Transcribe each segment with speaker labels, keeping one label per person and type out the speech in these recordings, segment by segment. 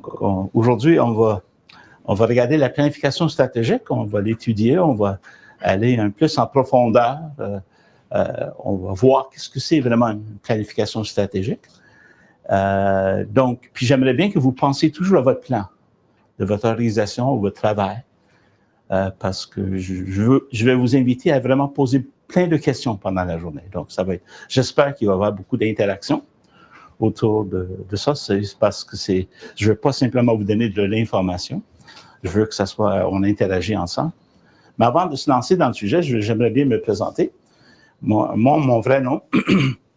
Speaker 1: Aujourd'hui, on va regarder la planification stratégique, on va l'étudier, on va aller un peu plus en profondeur, on va voir qu'est-ce que c'est vraiment une planification stratégique. Donc, puis j'aimerais bien que vous pensiez toujours à votre plan de votre organisation ou votre travail, parce que je vais vous inviter à vraiment poser plein de questions pendant la journée. Donc, ça va être, j'espère qu'il va y avoir beaucoup d'interactions autour de ça. C'est parce que je veux pas simplement vous donner de l'information. Je veux que ça soit, on interagit ensemble. Mais avant de se lancer dans le sujet, j'aimerais bien me présenter. Mon vrai nom,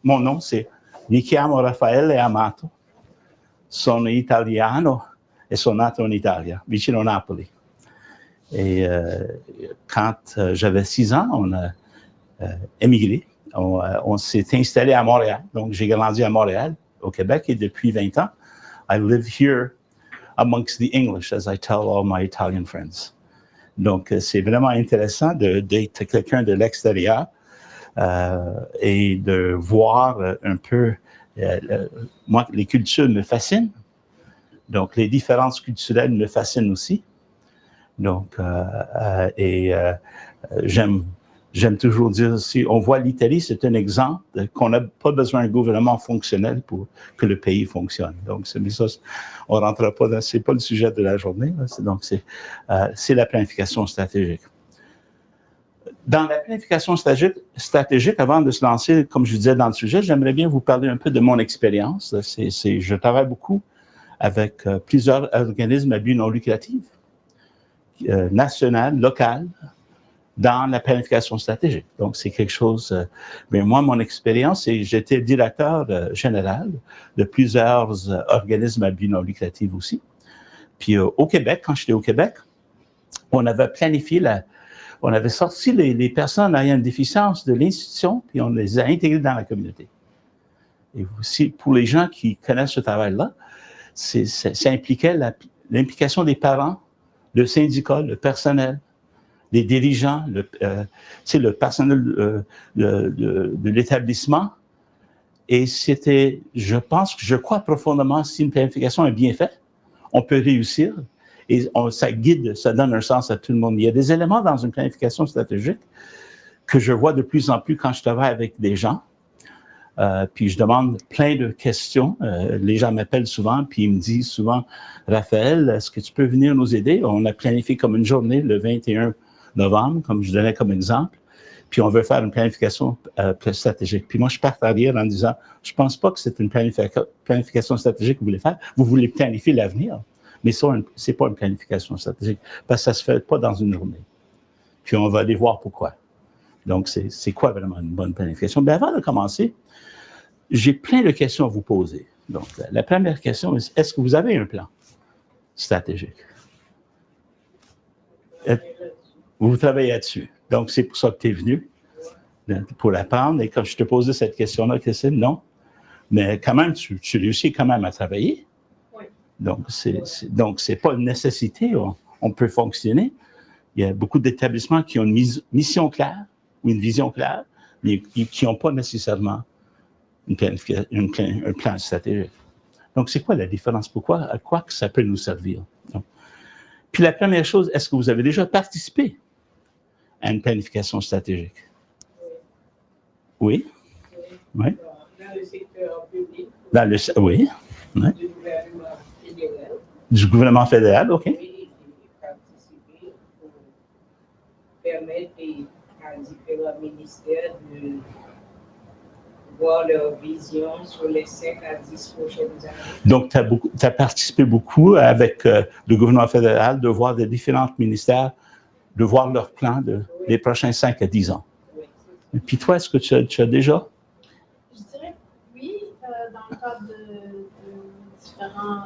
Speaker 1: mon nom, c'est Mi chiamo Raffaele Amato. Sono italiano e sono nato in Italia, vicino Napoli. Et quand j'avais 6 ans, on a émigré. On s'est installé à Montréal. Donc, j'ai grandi à Montréal, au Québec, et depuis 20 ans, I live here amongst the English, as I tell all my Italian friends. Donc, c'est vraiment intéressant d'être quelqu'un de l'extérieur et de voir un peu, moi, les cultures me fascinent. Donc, les différences culturelles me fascinent aussi. Donc, j'aime toujours dire aussi, on voit l'Italie, c'est un exemple qu'on n'a pas besoin d'un gouvernement fonctionnel pour que le pays fonctionne. Donc, ça, on ne rentrera pas dans, c'est pas le sujet de la journée. Donc, c'est la planification stratégique. Dans la planification stratégique, avant de se lancer, comme je disais dans le sujet, j'aimerais bien vous parler un peu de mon expérience. Je travaille beaucoup avec plusieurs organismes à but non lucratif, national, local, dans la planification stratégique. Donc, c'est quelque chose... mais moi, mon expérience, c'est j'étais directeur général de plusieurs organismes à but non lucratif aussi. Puis au Québec, quand j'étais au Québec, on avait planifié on avait sorti les personnes ayant une déficience de l'institution, puis on les a intégrées dans la communauté. Et aussi, pour les gens qui connaissent ce travail-là, ça impliquait l'implication des parents, le syndicat, le personnel, les dirigeants, le personnel de l'établissement. Et c'était, je crois profondément, si une planification est bien faite, on peut réussir. Et ça guide, ça donne un sens à tout le monde. Il y a des éléments dans une planification stratégique que je vois de plus en plus quand je travaille avec des gens. Puis je demande plein de questions. Les gens m'appellent souvent, puis ils me disent souvent, Raphaël, est-ce que tu peux venir nous aider? On a planifié comme une journée le 21 novembre, comme je donnais comme exemple, puis on veut faire une planification stratégique. Puis moi, je pars arrière en disant, je pense pas que c'est une planification stratégique que vous voulez faire. Vous voulez planifier l'avenir, mais ça, c'est pas une planification stratégique, parce que ça se fait pas dans une journée. Puis on va aller voir pourquoi. Donc, c'est quoi vraiment une bonne planification? Bien, avant de commencer, j'ai plein de questions à vous poser. Donc, la première question est, est-ce que vous avez un plan stratégique? Vous travaillez là-dessus. Donc, c'est pour ça que tu es venu, pour l'apprendre. Et quand je te posais cette question-là, Christine, non. Mais quand même, tu réussis quand même à travailler. Oui. Donc, c'est pas une nécessité. On peut fonctionner. Il y a beaucoup d'établissements qui ont une mission claire ou une vision claire, mais qui n'ont pas nécessairement un plan stratégique. Donc, c'est quoi la différence? À quoi que ça peut nous servir? Donc, puis la première chose, est-ce que vous avez déjà participé à une planification stratégique? Oui. Oui.
Speaker 2: Dans le secteur public.
Speaker 1: Oui. Oui.
Speaker 2: Du gouvernement fédéral.
Speaker 1: Du gouvernement fédéral, OK.
Speaker 2: Oui, j'ai participé pour permettre à différents ministères de voir leur vision sur les 5 à 10 prochaines années. Donc,
Speaker 1: tu as participé beaucoup avec le gouvernement fédéral de voir les différents ministères, de voir leur plan des prochains 5 à 10 ans.
Speaker 2: Oui.
Speaker 1: Et puis toi, est-ce que tu as déjà?
Speaker 3: Je dirais oui, dans le cadre de différents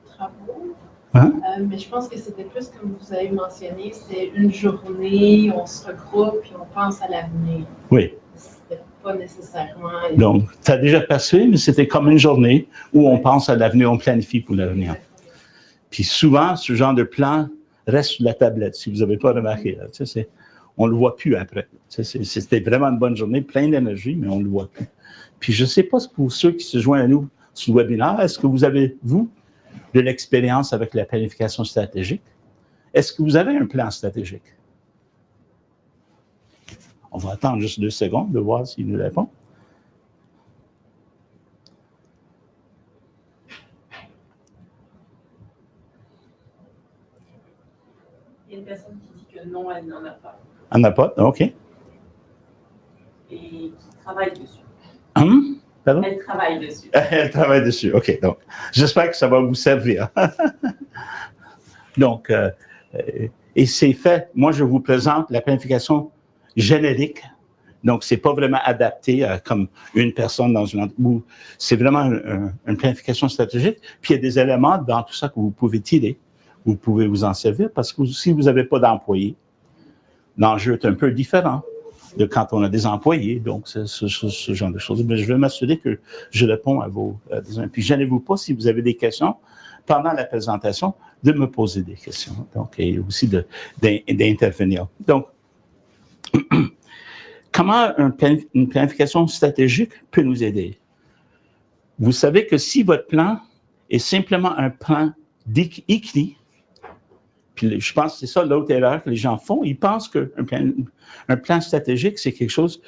Speaker 3: travaux.
Speaker 1: Hein?
Speaker 3: Mais je pense que c'était plus, comme vous avez mentionné, c'est une journée, on se regroupe et on pense à l'avenir.
Speaker 1: Oui.
Speaker 3: C'était pas nécessairement...
Speaker 1: Donc, tu as déjà perçu, mais c'était comme une journée où on pense à l'avenir, on planifie pour l'avenir. Puis souvent, ce genre de plan reste sur la tablette, si vous n'avez pas remarqué. Là. On ne le voit plus après. C'était vraiment une bonne journée, plein d'énergie, mais on ne le voit plus. Puis je ne sais pas pour ceux qui se joignent à nous sur le webinaire, est-ce que vous avez, de l'expérience avec la planification stratégique. Est-ce que vous avez un plan stratégique? On va attendre juste 2 secondes de voir s'il nous répond.
Speaker 3: Il y a une personne qui dit que non, elle n'en a pas.
Speaker 1: Elle n'en a pas? OK.
Speaker 3: Et qui travaille dessus.
Speaker 1: Pardon?
Speaker 3: Elle travaille dessus.
Speaker 1: Elle travaille dessus. OK. Donc, j'espère que ça va vous servir. Donc, et c'est fait. Moi, je vous présente la planification générique. Donc, c'est pas vraiment adapté comme une personne dans une entreprise. C'est vraiment une planification stratégique. Puis, il y a des éléments dans tout ça que vous pouvez tirer. Vous pouvez vous en servir parce que si vous n'avez pas d'employés, l'enjeu est un peu différent de quand on a des employés. Donc, c'est ce genre de choses. Mais je vais m'assurer que je réponds à vos besoins. Puis, gênez-vous pas si vous avez des questions pendant la présentation, de me poser des questions. Donc, et aussi d'intervenir. Donc, comment une planification stratégique peut nous aider? Vous savez que si votre plan est simplement un plan écrit, puis je pense que c'est ça l'autre erreur que les gens font, ils pensent qu'un plan stratégique, c'est quelque chose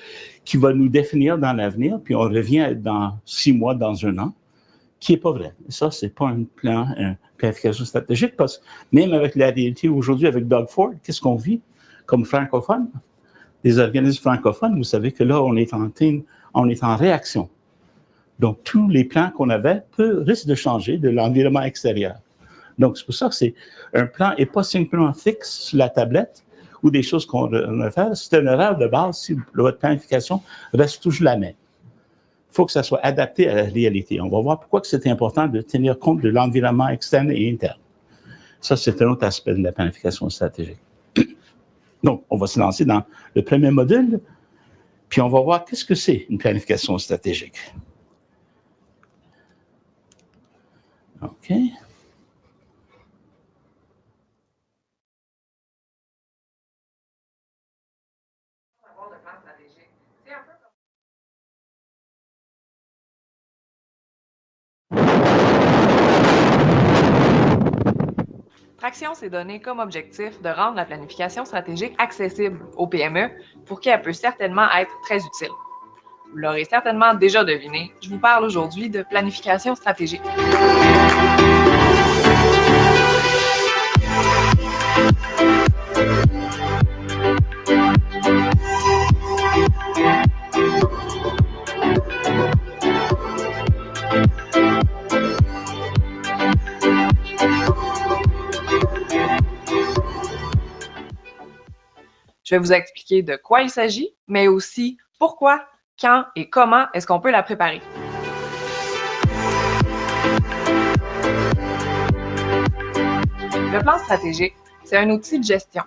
Speaker 1: qui va nous définir dans l'avenir, puis on revient dans 6 mois, dans 1 an, qui n'est pas vrai. Et ça, c'est pas une planification stratégique, parce que même avec la réalité aujourd'hui, avec Doug Ford, qu'est-ce qu'on vit comme francophone? Les organismes francophones, vous savez que là, on est en réaction. Donc, tous les plans qu'on avait risquent de changer de l'environnement extérieur. Donc, c'est pour ça que un plan n'est pas simplement fixe sur la tablette ou des choses qu'on va faire. C'est une erreur de base si votre planification reste toujours la même. Il faut que ça soit adapté à la réalité. On va voir pourquoi c'est important de tenir compte de l'environnement externe et interne. Ça, c'est un autre aspect de la planification stratégique. Donc, on va se lancer dans le premier module, puis on va voir qu'est-ce que c'est une planification stratégique. OK.
Speaker 4: Traction s'est donné comme objectif de rendre la planification stratégique accessible aux PME pour qui elle peut certainement être très utile. Vous l'aurez certainement déjà deviné, je vous parle aujourd'hui de planification stratégique. Je vais vous expliquer de quoi il s'agit, mais aussi pourquoi, quand et comment est-ce qu'on peut la préparer. Le plan stratégique, c'est un outil de gestion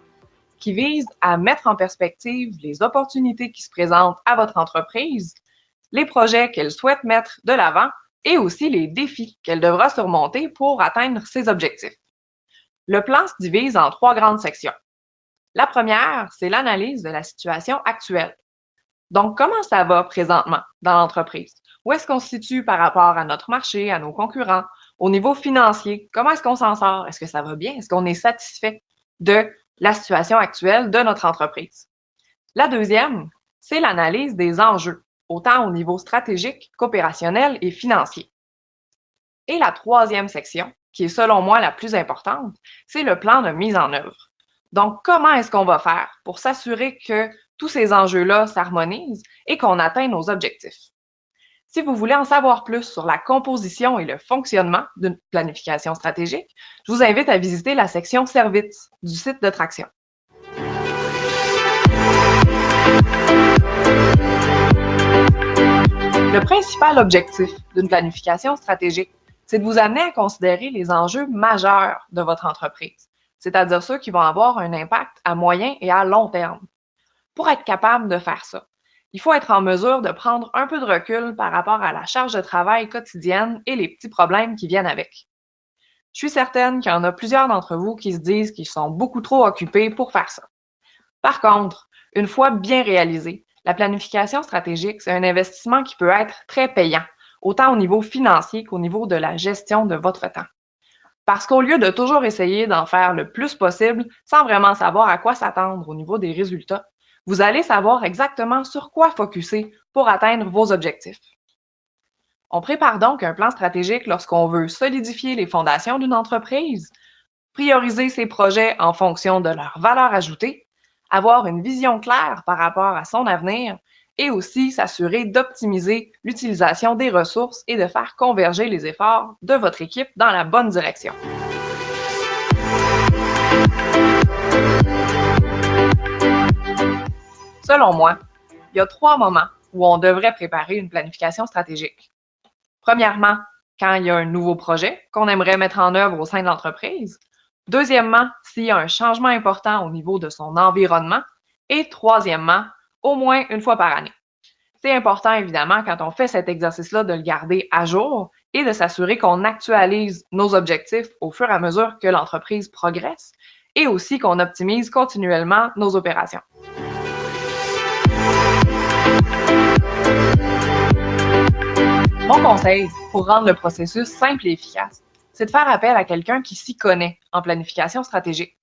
Speaker 4: qui vise à mettre en perspective les opportunités qui se présentent à votre entreprise, les projets qu'elle souhaite mettre de l'avant et aussi les défis qu'elle devra surmonter pour atteindre ses objectifs. Le plan se divise en 3 grandes sections. La première, c'est l'analyse de la situation actuelle. Donc, comment ça va présentement dans l'entreprise? Où est-ce qu'on se situe par rapport à notre marché, à nos concurrents? Au niveau financier, comment est-ce qu'on s'en sort? Est-ce que ça va bien? Est-ce qu'on est satisfait de la situation actuelle de notre entreprise? La deuxième, c'est l'analyse des enjeux, autant au niveau stratégique qu'opérationnel et financier. Et la troisième section, qui est selon moi la plus importante, c'est le plan de mise en œuvre. Donc, comment est-ce qu'on va faire pour s'assurer que tous ces enjeux-là s'harmonisent et qu'on atteint nos objectifs? Si vous voulez en savoir plus sur la composition et le fonctionnement d'une planification stratégique, je vous invite à visiter la section Services du site de Traction. Le principal objectif d'une planification stratégique, c'est de vous amener à considérer les enjeux majeurs de votre entreprise, c'est-à-dire ceux qui vont avoir un impact à moyen et à long terme. Pour être capable de faire ça, il faut être en mesure de prendre un peu de recul par rapport à la charge de travail quotidienne et les petits problèmes qui viennent avec. Je suis certaine qu'il y en a plusieurs d'entre vous qui se disent qu'ils sont beaucoup trop occupés pour faire ça. Par contre, une fois bien réalisé, la planification stratégique, c'est un investissement qui peut être très payant, autant au niveau financier qu'au niveau de la gestion de votre temps. Parce qu'au lieu de toujours essayer d'en faire le plus possible sans vraiment savoir à quoi s'attendre au niveau des résultats, vous allez savoir exactement sur quoi focusser pour atteindre vos objectifs. On prépare donc un plan stratégique lorsqu'on veut solidifier les fondations d'une entreprise, prioriser ses projets en fonction de leur valeur ajoutée, avoir une vision claire par rapport à son avenir et aussi s'assurer d'optimiser l'utilisation des ressources et de faire converger les efforts de votre équipe dans la bonne direction. Selon moi, il y a 3 moments où on devrait préparer une planification stratégique. Premièrement, quand il y a un nouveau projet qu'on aimerait mettre en œuvre au sein de l'entreprise. Deuxièmement, s'il y a un changement important au niveau de son environnement. Et troisièmement, au moins une fois par année. C'est important, évidemment, quand on fait cet exercice-là, de le garder à jour et de s'assurer qu'on actualise nos objectifs au fur et à mesure que l'entreprise progresse et aussi qu'on optimise continuellement nos opérations. Mon conseil pour rendre le processus simple et efficace, c'est de faire appel à quelqu'un qui s'y connaît en planification stratégique.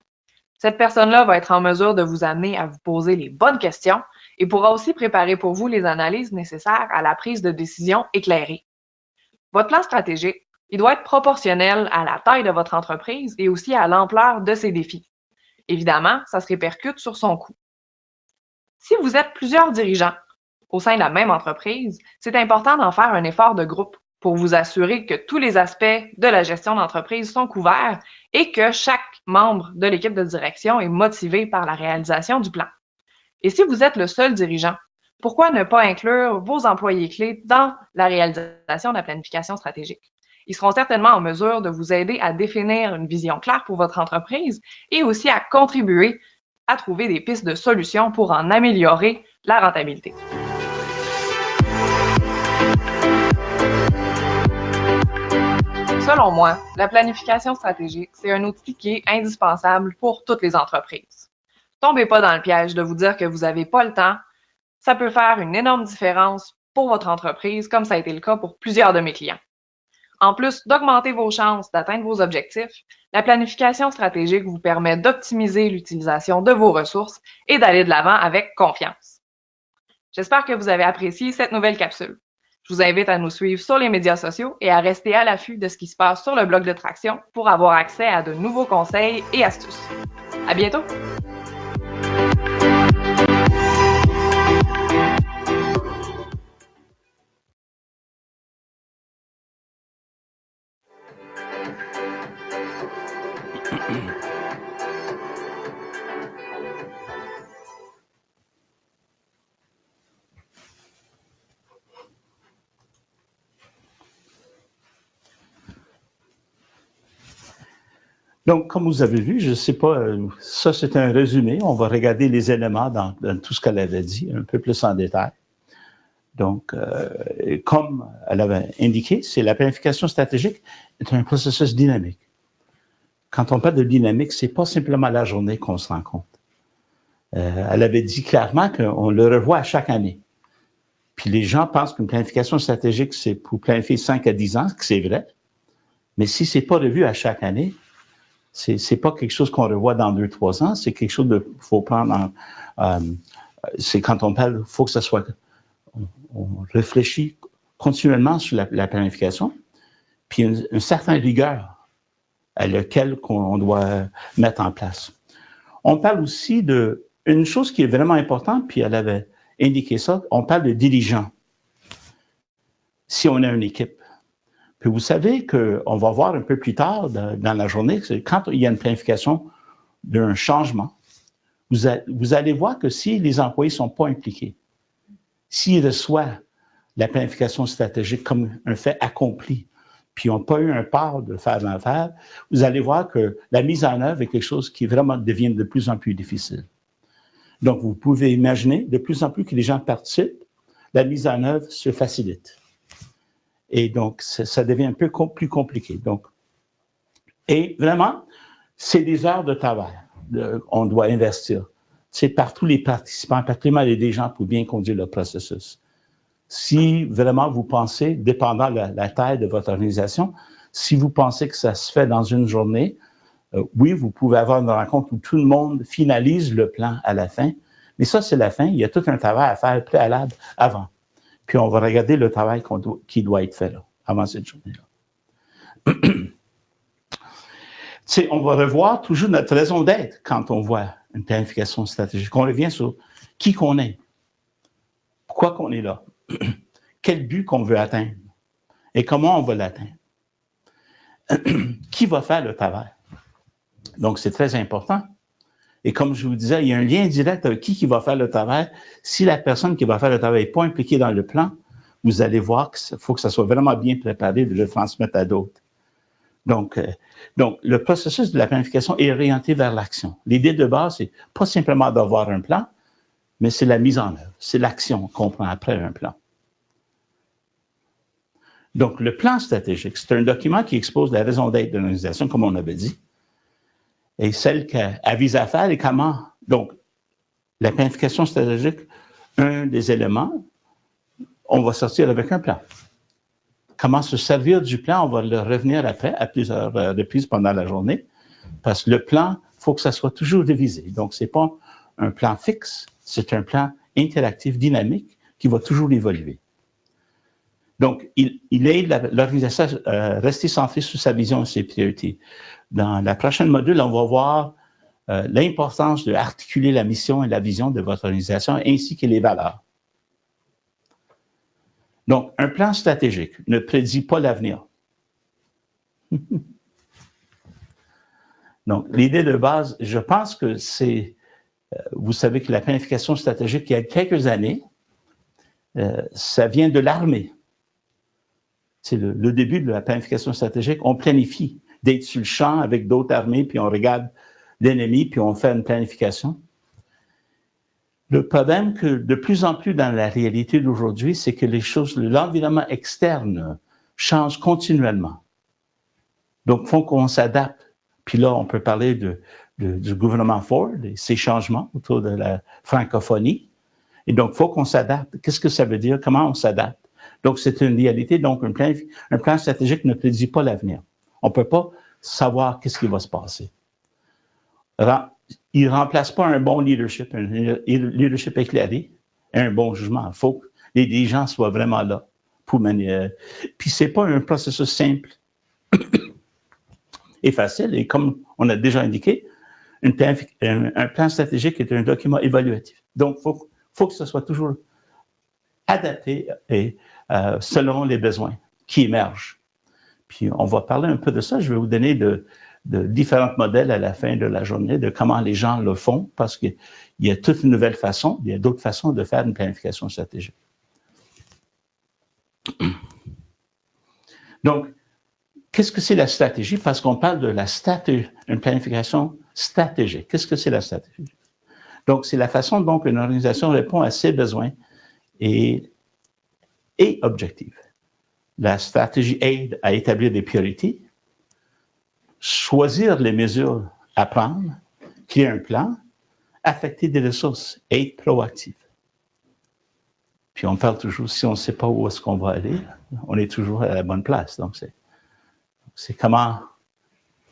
Speaker 4: Cette personne-là va être en mesure de vous amener à vous poser les bonnes questions et pourra aussi préparer pour vous les analyses nécessaires à la prise de décision éclairée. Votre plan stratégique, il doit être proportionnel à la taille de votre entreprise et aussi à l'ampleur de ses défis. Évidemment, ça se répercute sur son coût. Si vous êtes plusieurs dirigeants au sein de la même entreprise, c'est important d'en faire un effort de groupe pour vous assurer que tous les aspects de la gestion d'entreprise sont couverts et que chaque membre de l'équipe de direction est motivé par la réalisation du plan. Et si vous êtes le seul dirigeant, pourquoi ne pas inclure vos employés clés dans la réalisation de la planification stratégique? Ils seront certainement en mesure de vous aider à définir une vision claire pour votre entreprise et aussi à contribuer à trouver des pistes de solutions pour en améliorer la rentabilité. Selon moi, la planification stratégique, c'est un outil qui est indispensable pour toutes les entreprises. Tombez pas dans le piège de vous dire que vous n'avez pas le temps. Ça peut faire une énorme différence pour votre entreprise, comme ça a été le cas pour plusieurs de mes clients. En plus d'augmenter vos chances d'atteindre vos objectifs, la planification stratégique vous permet d'optimiser l'utilisation de vos ressources et d'aller de l'avant avec confiance. J'espère que vous avez apprécié cette nouvelle capsule. Je vous invite à nous suivre sur les médias sociaux et à rester à l'affût de ce qui se passe sur le blog de Traction pour avoir accès à de nouveaux conseils et astuces. À bientôt!
Speaker 1: Donc, comme vous avez vu, je ne sais pas, ça c'est un résumé. On va regarder les éléments dans tout ce qu'elle avait dit, un peu plus en détail. Donc, comme elle avait indiqué, la planification stratégique est un processus dynamique. Quand on parle de dynamique, ce n'est pas simplement la journée qu'on se rend compte. Elle avait dit clairement qu'on le revoit à chaque année. Puis les gens pensent qu'une planification stratégique, c'est pour planifier 5 à 10 ans, ce que c'est vrai. Mais si ce n'est pas revu à chaque année, c'est pas quelque chose qu'on revoit dans 2-3 ans, c'est quelque chose de faut prendre c'est quand on parle, il faut que ça soit, on réfléchit continuellement sur la planification, puis une certaine rigueur à laquelle on doit mettre en place. On parle aussi une chose qui est vraiment importante, puis elle avait indiqué ça, on parle de dirigeants. Si on a une équipe. Puis vous savez qu'on va voir un peu plus tard dans la journée, quand il y a une planification d'un changement, vous allez voir que si les employés ne sont pas impliqués, s'ils reçoivent la planification stratégique comme un fait accompli, puis n'ont pas eu un part de faire l'affaire, vous allez voir que la mise en œuvre est quelque chose qui vraiment devient de plus en plus difficile. Donc, vous pouvez imaginer, de plus en plus que les gens participent, la mise en œuvre se facilite. Et donc, ça devient un peu plus compliqué. Donc, et vraiment, c'est des heures de travail qu'on doit investir. C'est par tous les participants, particulièrement les gens pour bien conduire le processus. Si vraiment vous pensez, dépendant de la taille de votre organisation, Si vous pensez que ça se fait dans une journée, oui, vous pouvez avoir une rencontre où tout le monde finalise le plan à la fin, mais ça, c'est la fin. Il y a tout un travail à faire préalable avant. Puis on va regarder le travail qui doit être fait là, avant cette journée-là. On va revoir toujours notre raison d'être quand on voit une planification stratégique. On revient sur qui qu'on est, pourquoi qu'on est là, quel but qu'on veut atteindre et comment on va l'atteindre. Qui va faire le travail? Donc, c'est très important. Et comme je vous disais, il y a un lien direct avec qui va faire le travail. Si la personne qui va faire le travail n'est pas impliquée dans le plan, vous allez voir qu'il faut que ça soit vraiment bien préparé de le transmettre à d'autres. Donc, le processus de la planification est orienté vers l'action. L'idée de base, c'est pas simplement d'avoir un plan, mais c'est la mise en œuvre. C'est l'action qu'on prend après un plan. Donc, le plan stratégique, c'est un document qui expose la raison d'être de l'organisation, comme on avait dit, et celle qu'elle vise à faire et comment. Donc, la planification stratégique, un des éléments, on va sortir avec un plan. Comment se servir du plan, on va le revenir après, à plusieurs reprises pendant la journée, parce que le plan, il faut que ça soit toujours révisé. Donc, ce n'est pas un plan fixe, c'est un plan interactif, dynamique, qui va toujours évoluer. Donc, il aide l'organisation à rester centrée sur sa vision et ses priorités. Dans la prochaine module, on va voir l'importance d'articuler la mission et la vision de votre organisation, ainsi que les valeurs. Donc, un plan stratégique ne prédit pas l'avenir. Donc, l'idée de base, je pense que c'est, vous savez que la planification stratégique, il y a quelques années, ça vient de l'armée. C'est le début de la planification stratégique. On planifie d'être sur le champ avec d'autres armées, puis on regarde l'ennemi, puis on fait une planification. Le problème que de plus en plus dans la réalité d'aujourd'hui, c'est que les choses, l'environnement externe change continuellement. Donc, il faut qu'on s'adapte. Puis là, on peut parler du gouvernement Ford et ses changements autour de la francophonie. Et donc, il faut qu'on s'adapte. Qu'est-ce que ça veut dire? Comment on s'adapte? Donc, c'est une réalité. Donc, un plan stratégique ne prédit pas l'avenir. On ne peut pas savoir qu'est-ce qui va se passer. Il ne remplace pas un bon leadership, un leadership éclairé et un bon jugement. Il faut que les dirigeants soient vraiment là pour manier. Puis, ce n'est pas un processus simple et facile. Et comme on a déjà indiqué, un plan stratégique est un document évaluatif. Donc, il faut que ce soit toujours adapté et selon les besoins qui émergent. Puis, on va parler un peu de ça. Je vais vous donner de différents modèles à la fin de la journée, de comment les gens le font, parce qu'il y a toute une nouvelle façon, il y a d'autres façons de faire une planification stratégique. Donc, qu'est-ce que c'est la stratégie? Parce qu'on parle de une planification stratégique. Qu'est-ce que c'est la stratégie? Donc, c'est la façon dont une organisation répond à ses besoins et objectifs. La stratégie aide à établir des priorités, choisir les mesures à prendre, créer un plan, affecter des ressources, être proactif. Puis on parle toujours, si on ne sait pas où est-ce qu'on va aller, on est toujours à la bonne place. Donc c'est comment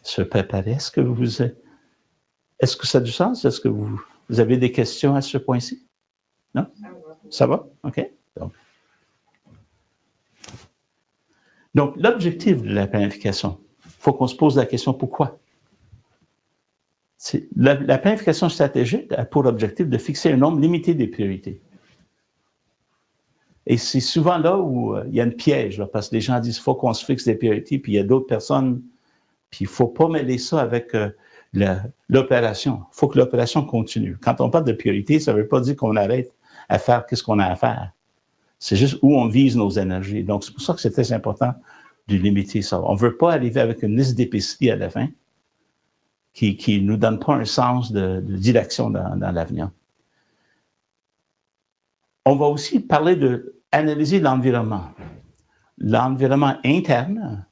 Speaker 1: se préparer. Est-ce que ça a du sens? Est-ce que vous avez des questions à ce point-ci? Non? Ça va? OK. Donc, l'objectif de la planification, il faut qu'on se pose la question pourquoi. La planification stratégique a pour objectif de fixer un nombre limité des priorités. Et c'est souvent là où il y a un piège, là, parce que les gens disent qu'il faut qu'on se fixe des priorités, puis il y a d'autres personnes, puis il ne faut pas mêler ça avec l'opération. Il faut que l'opération continue. Quand on parle de priorité, ça ne veut pas dire qu'on arrête à faire ce qu'on a à faire. C'est juste où on vise nos énergies. Donc, c'est pour ça que c'est très important de limiter ça. On ne veut pas arriver avec une liste d'épicerie à la fin qui ne nous donne pas un sens de direction dans l'avenir. On va aussi parler d'analyser l'environnement. L'environnement interne,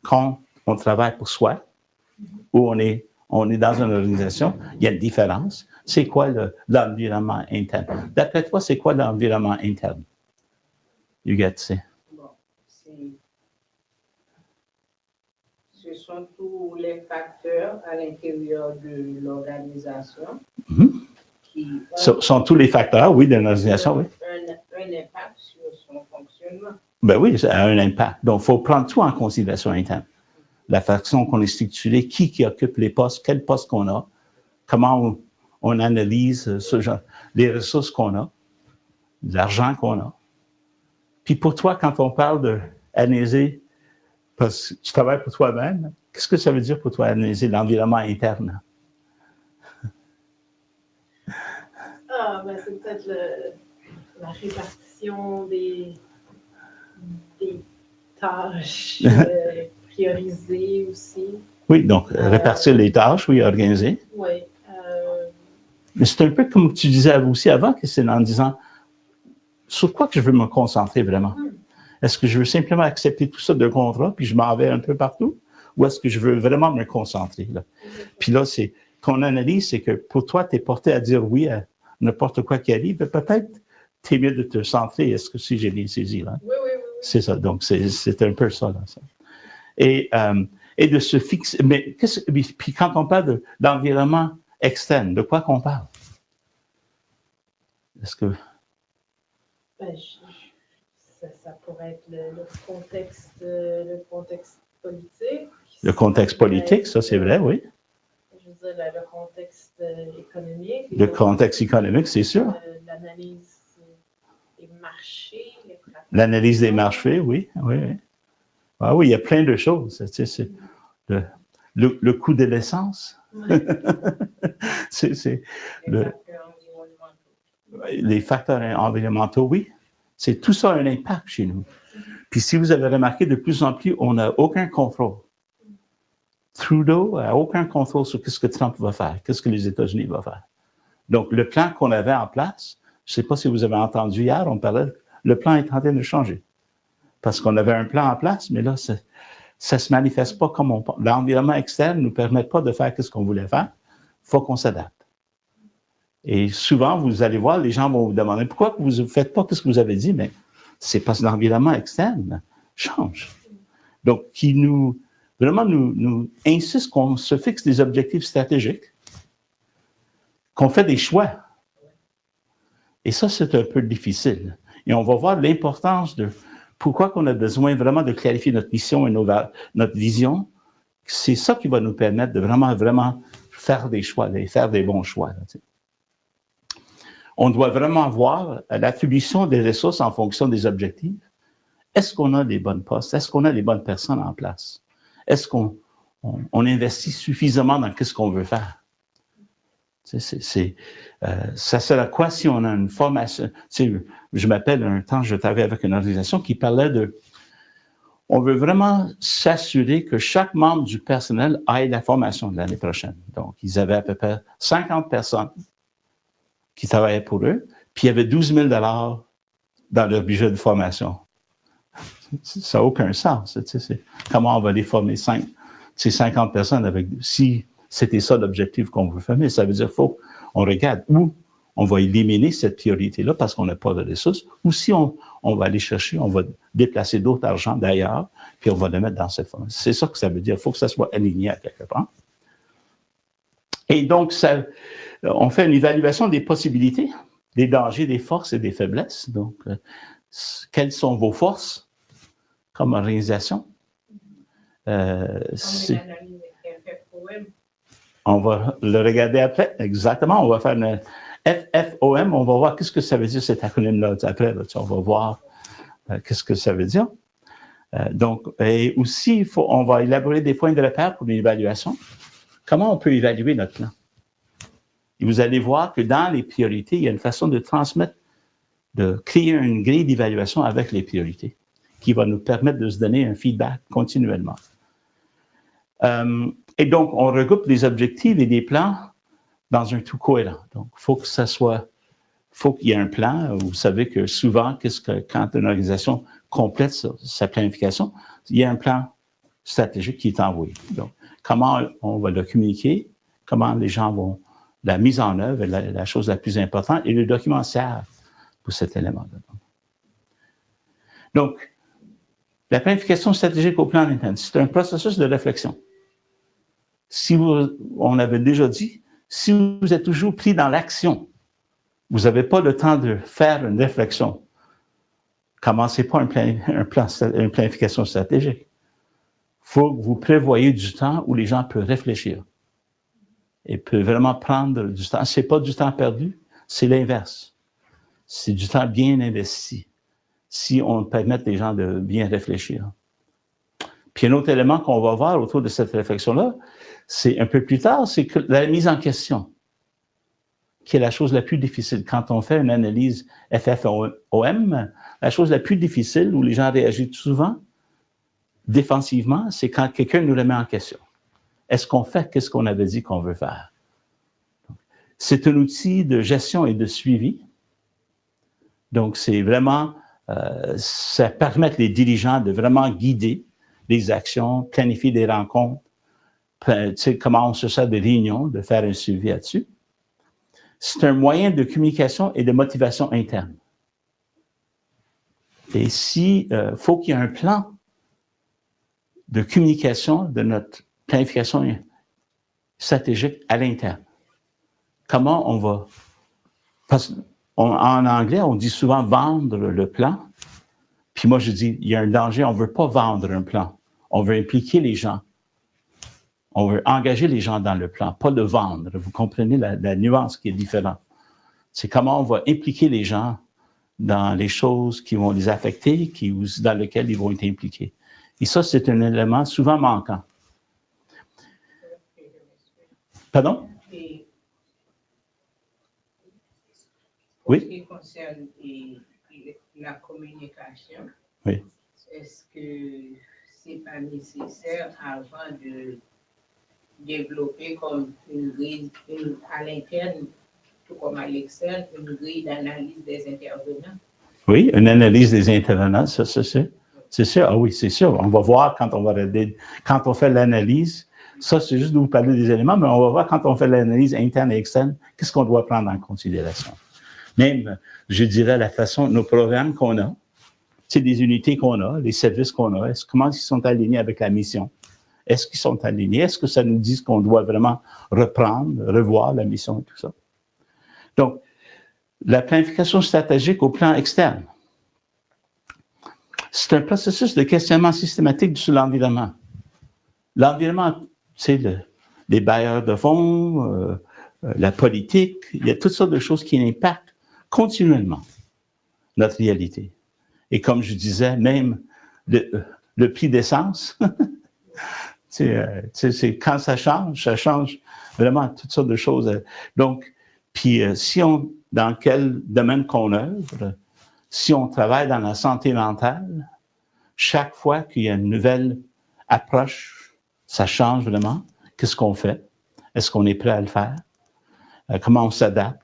Speaker 1: quand on travaille pour soi, où on est dans une organisation, il y a une différence. C'est quoi l'environnement interne? D'après toi, c'est quoi l'environnement interne? You get it?
Speaker 2: Bon, sont tous les facteurs à l'intérieur de l'organisation qui
Speaker 1: sont tous les facteurs, oui, de l'organisation, oui.
Speaker 2: Un impact sur son fonctionnement.
Speaker 1: Ben oui, ça a un impact. Donc, il faut prendre tout en considération interne. La façon qu'on est structuré, qui occupe les postes, quel poste qu'on a, comment on analyse ce genre, les ressources qu'on a, l'argent qu'on a. Puis pour toi, quand on parle d'analyser, parce que tu travailles pour toi-même, qu'est-ce que ça veut dire pour toi, analyser l'environnement interne?
Speaker 3: Ben, c'est peut-être la répartition des tâches priorisées aussi.
Speaker 1: Oui, donc répartir les tâches, oui, organiser.
Speaker 3: Oui.
Speaker 1: Mais c'est un peu comme tu disais aussi avant, que c'est en disant sur quoi que je veux me concentrer vraiment. Est-ce que je veux simplement accepter tout ça de contrat, puis je m'en vais un peu partout, ou est-ce que je veux vraiment me concentrer? Là? Puis là, c'est ton analyse, c'est que pour toi, tu es porté à dire oui à n'importe quoi qui arrive, mais peut-être tu es mieux de te centrer. Est-ce que si j'ai bien saisi, là?
Speaker 3: Oui.
Speaker 1: C'est ça. Donc, c'est un peu ça, là. Ça. Et de se fixer. Mais puis quand on parle d'environnement externe, de quoi qu'on parle? Est-ce que...
Speaker 3: Ben, ça pourrait être le contexte politique.
Speaker 1: Le contexte politique, ça c'est vrai, oui.
Speaker 3: Je veux dire, le contexte économique.
Speaker 1: Le contexte économique, c'est sûr.
Speaker 3: L'analyse des marchés.
Speaker 1: L'analyse des marchés, oui. Ah oui, il y a plein de choses. Tu sais, le coût de l'essence.
Speaker 3: Ouais.
Speaker 1: Les facteurs environnementaux, oui. C'est tout ça a un impact chez nous. Puis si vous avez remarqué, de plus en plus, on n'a aucun contrôle. Trudeau n'a aucun contrôle sur ce que Trump va faire, qu'est-ce que les États-Unis vont faire. Donc, le plan qu'on avait en place, je ne sais pas si vous avez entendu hier, on parlait, le plan est en train de changer. Parce qu'on avait un plan en place, mais là, ça ne se manifeste pas comme on pense. L'environnement externe ne nous permet pas de faire ce qu'on voulait faire. Il faut qu'on s'adapte. Et souvent, vous allez voir, les gens vont vous demander pourquoi vous ne faites pas ce que vous avez dit, mais c'est parce que l'environnement externe change. Donc, qui nous insiste qu'on se fixe des objectifs stratégiques, qu'on fait des choix. Et ça, c'est un peu difficile. Et on va voir l'importance de pourquoi qu'on a besoin vraiment de clarifier notre mission et notre vision. C'est ça qui va nous permettre de vraiment faire des choix, de faire des bons choix. Là, tu sais. On doit vraiment voir l'attribution des ressources en fonction des objectifs. Est-ce qu'on a les bonnes postes? Est-ce qu'on a les bonnes personnes en place? Est-ce qu'on investit suffisamment dans ce qu'on veut faire? Ça sert à quoi si on a une formation? Je m'appelle un temps, je travaillais avec une organisation qui parlait on veut vraiment s'assurer que chaque membre du personnel ait la formation de l'année prochaine. Donc, ils avaient à peu près 50 personnes qui travaillaient pour eux, puis il y avait 12 000 $ dans leur budget de formation. Ça n'a aucun sens. Comment on va les former ces 50 personnes si c'était ça l'objectif qu'on veut faire? Mais ça veut dire qu'il faut qu'on regarde où on va éliminer cette priorité-là parce qu'on n'a pas de ressources, ou si on va aller chercher, on va déplacer d'autres argent d'ailleurs, puis on va le mettre dans cette formation. C'est ça que ça veut dire. Il faut que ça soit aligné à quelque part. Et donc, on fait une évaluation des possibilités, des dangers, des forces et des faiblesses. Donc, quelles sont vos forces comme organisation? On va le regarder après. Exactement. On va faire une FFOM. On va voir qu'est-ce que ça veut dire cet acronyme-là. Après, là, on va voir qu'est-ce que ça veut dire. Donc, et aussi, on va élaborer des points de repère pour l'évaluation. Comment on peut évaluer notre plan? Et vous allez voir que dans les priorités, il y a une façon de transmettre, de créer une grille d'évaluation avec les priorités qui va nous permettre de se donner un feedback continuellement. Et donc, on regroupe des objectifs et des plans dans un tout cohérent. Donc, faut qu'il y ait un plan. Vous savez que souvent, quand une organisation complète sa planification, il y a un plan stratégique qui est envoyé. Donc, comment on va le communiquer, comment les gens vont, la mise en œuvre est la chose la plus importante, et le document sert pour cet élément-là. Donc, La planification stratégique au plan interne, c'est un processus de réflexion. On avait déjà dit, si vous êtes toujours pris dans l'action, vous n'avez pas le temps de faire une réflexion. Commencez pas une planification stratégique. Il faut que vous prévoyez du temps où les gens peuvent réfléchir et peuvent vraiment prendre du temps. C'est pas du temps perdu, c'est l'inverse. C'est du temps bien investi si on permet aux gens de bien réfléchir. Puis un autre élément qu'on va voir autour de cette réflexion-là, c'est un peu plus tard, c'est que la mise en question, qui est la chose la plus difficile. Quand on fait une analyse FFOM, la chose la plus difficile où les gens réagissent souvent défensivement, c'est quand quelqu'un nous remet en question. Est-ce qu'on fait qu'est-ce qu'on avait dit qu'on veut faire? C'est un outil de gestion et de suivi. Donc, c'est vraiment, ça permet les dirigeants de vraiment guider les actions, planifier des rencontres, tu sais, comment on se sert des réunions, de faire un suivi là-dessus. C'est un moyen de communication et de motivation interne. Et faut qu'il y ait un plan de communication de notre planification stratégique à l'interne. Comment on va... Parce en anglais, on dit souvent vendre le plan. Puis moi, je dis, il y a un danger, on ne veut pas vendre un plan. On veut impliquer les gens. On veut engager les gens dans le plan, pas le vendre. Vous comprenez la nuance qui est différente. C'est comment on va impliquer les gens dans les choses qui vont les affecter, dans lesquelles ils vont être impliqués. Et ça, c'est un élément souvent manquant. Pardon?
Speaker 2: Oui. Ce qui concerne la communication,
Speaker 1: oui.
Speaker 2: Est-ce que c'est pas nécessaire avant de développer comme une grille à l'interne, tout comme à l'externe, une grille d'analyse des intervenants?
Speaker 1: Oui, une analyse des intervenants, ça, c'est sûr. C'est sûr, ah oui, c'est sûr. On va voir quand on fait l'analyse. Ça, c'est juste de vous parler des éléments, mais on va voir quand on fait l'analyse interne et externe, qu'est-ce qu'on doit prendre en considération. Même, je dirais, la façon, nos programmes qu'on a, c'est des unités qu'on a, les services qu'on a, comment ils sont alignés avec la mission? Est-ce qu'ils sont alignés? Est-ce que ça nous dit qu'on doit vraiment revoir la mission et tout ça? Donc, la planification stratégique au plan externe, c'est un processus de questionnement systématique sur l'environnement. L'environnement, c'est les bailleurs de fonds, la politique, il y a toutes sortes de choses qui impactent continuellement notre réalité. Et comme je disais, même le prix d'essence, c'est quand ça change vraiment toutes sortes de choses. Donc, puis dans quel domaine qu'on œuvre, si on travaille dans la santé mentale, chaque fois qu'il y a une nouvelle approche, ça change vraiment. Qu'est-ce qu'on fait? Est-ce qu'on est prêt à le faire? Comment on s'adapte?